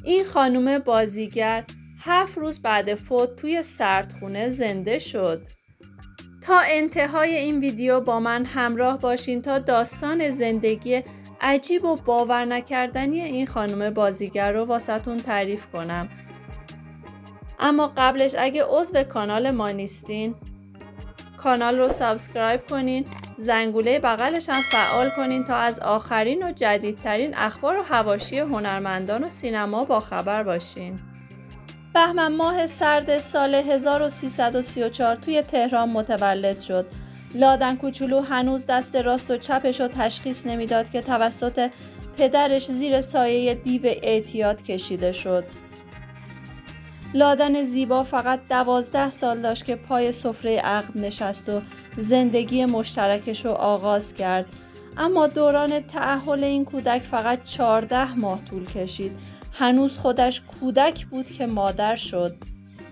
این خانم بازیگر 7 روز بعد فوت توی سردخونه زنده شد. تا انتهای این ویدیو با من همراه باشین تا داستان زندگی عجیب و باور نکردنی این خانم بازیگر رو واسهتون تعریف کنم. اما قبلش اگه عضو کانال ما نیستین، کانال رو سابسکرایب کنین، زنگوله بغلش هم فعال کنین تا از آخرین و جدیدترین اخبار و حواشی هنرمندان و سینما با خبر باشین. بهمن ماه سرد سال 1334 توی تهران متولد شد. لادن کوچولو هنوز دست راست و چپش رو تشخیص نمیداد که توسط پدرش زیر سایه دیو اعتیاد کشیده شد. لادن زیبا فقط 12 سال داشت که پای سفره عقد نشست و زندگی مشترکش رو آغاز کرد. اما دوران تأهل این کودک فقط 14 ماه طول کشید. هنوز خودش کودک بود که مادر شد.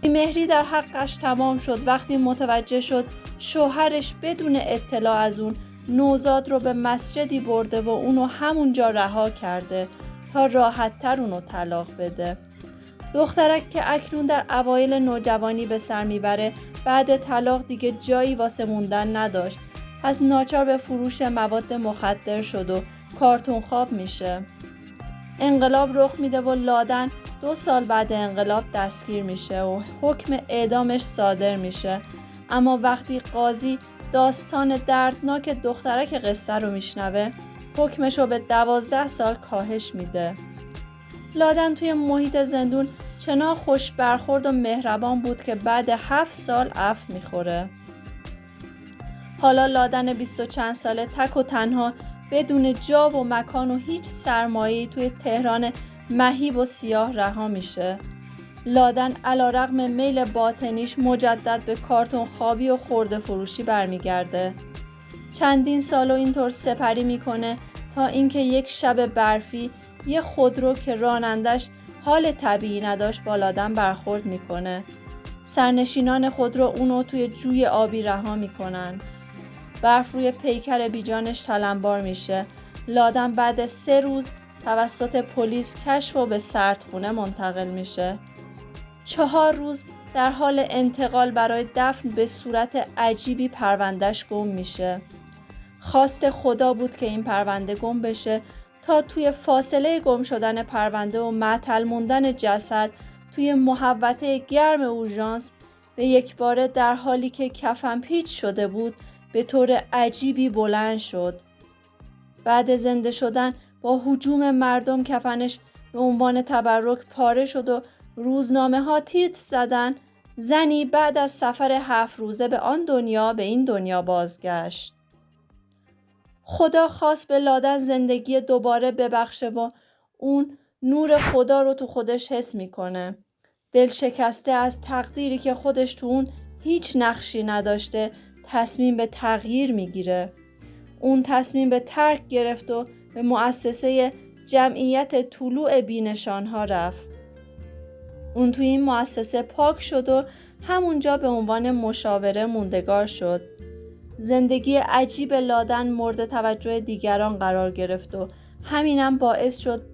بی‌مهری در حقش تمام شد وقتی متوجه شد شوهرش بدون اطلاع از اون نوزاد رو به مسجدی برده و اونو همونجا رها کرده تا راحت‌تر اونو طلاق بده. دخترک که اکنون در اوایل نوجوانی به سر میبره بعد طلاق دیگه جایی واسه موندن نداشت. پس ناچار به فروش مواد مخدر شد و کارتون خواب میشه. انقلاب رخ میده و لادن 2 سال بعد انقلاب دستگیر میشه و حکم اعدامش صادر میشه. اما وقتی قاضی داستان دردناک دخترک قصه رو میشنوه حکمش رو به 12 سال کاهش میده. لادن توی محیط زندون چنان خوش برخورد و مهربان بود که بعد 7 سال عفو میخوره. حالا لادن 20 و چند ساله تک و تنها بدون جا و مکان و هیچ سرمایه‌ای توی تهران مهیب و سیاه رها میشه. لادن علیرغم میل باطنیش مجدد به کارتون خوابی و خرده فروشی برمیگرده. چندین سال اینطور سپری میکنه تا اینکه یک شب برفی یه خودرو که رانندش حال طبیعی نداشت با لادن برخورد میکنه. سرنشینان خودرو اونو توی جوی آبی رها میکنن. برف روی پیکر بیجانش تلمبار میشه. لادن بعد 3 روز توسط پلیس کشف و به سردخونه منتقل میشه. 4 روز در حال انتقال برای دفن به صورت عجیبی پروندهش گم میشه. خواست خدا بود که این پرونده گم بشه تا توی فاصله گم شدن پرونده و معطل موندن جسد توی محوطه گرم اورژانس به یکباره در حالی که کفن پیچ شده بود به طور عجیبی بلند شد. بعد زنده شدن با هجوم مردم کفنش به عنوان تبرک پاره شد و روزنامه ها تیتر زدن زنی بعد از سفر 7 روزه به آن دنیا به این دنیا بازگشت. خدا خواست به لادن زندگی دوباره ببخشه و اون نور خدا رو تو خودش حس میکنه. دل شکسته از تقدیری که خودش تو اون هیچ نقشی نداشته تصمیم به تغییر میگیره. اون تصمیم به ترک گرفت و به مؤسسه جمعیت طلوع بی‌نشان‌ها رفت. اون توی این مؤسسه پاک شد و همونجا به عنوان مشاوره موندگار شد. زندگی عجیب لادن مورد توجه دیگران قرار گرفت و همینم باعث شد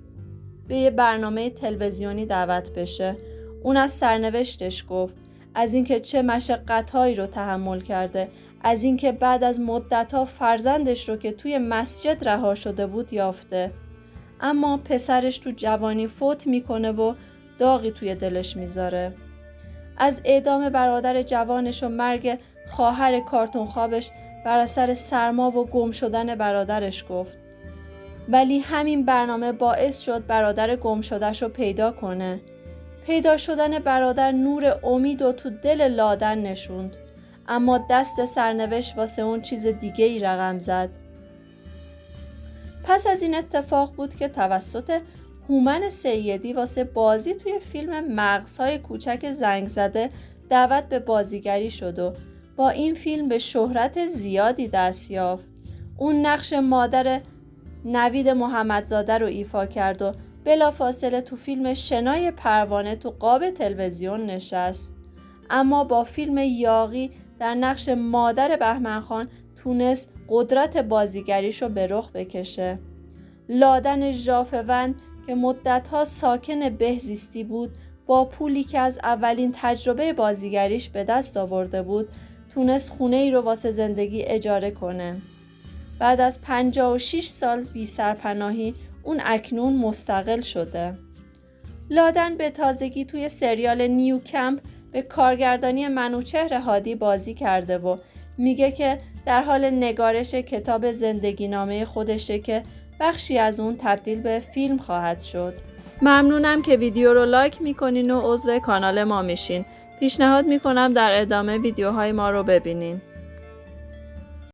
به یه برنامه تلویزیونی دعوت بشه. اون از سرنوشتش گفت، از اینکه چه مشقت‌هایی رو تحمل کرده، از اینکه بعد از مدت‌ها فرزندش رو که توی مسجد رها شده بود یافته. اما پسرش تو جوانی فوت میکنه و داغی توی دلش میذاره. از اعدام برادر جوانش و مرگ خواهر کارتون خوابش بر اثر سرما و گم شدن برادرش گفت. ولی همین برنامه باعث شد برادر گم شدهش رو پیدا کنه. پیدا شدن برادر نور امید و تو دل لادن نشوند. اما دست سرنوشت واسه اون چیز دیگه ای رقم زد. پس از این اتفاق بود که توسط هومن سیدی واسه بازی توی فیلم مغزهای کوچک زنگ زده دعوت به بازیگری شد و با این فیلم به شهرت زیادی دست یافت. اون نقش مادر نوید محمدزاده رو ایفا کرد و بلافاصله تو فیلم شنای پروانه تو قاب تلویزیون نشست. اما با فیلم یاغی در نقش مادر بهمن خان تونست قدرت بازیگریشو به رخ بکشه. لادن ژافون که مدت‌ها ساکن بهزیستی بود، با پولی که از اولین تجربه بازیگریش به دست آورده بود، تونست خونه‌ای رو واسه زندگی اجاره کنه. بعد از 56 سال بی سرپناهی، اون اکنون مستقل شده. لادن به تازگی توی سریال نیو کمپ به کارگردانی منوچهر هادی بازی کرده و میگه که در حال نگارش کتاب زندگی نامه خودشه که بخشی از اون تبدیل به فیلم خواهد شد. ممنونم که ویدیو رو لایک میکنین و عضو کانال ما میشین. پیشنهاد میکنم در ادامه ویدیوهای ما رو ببینین.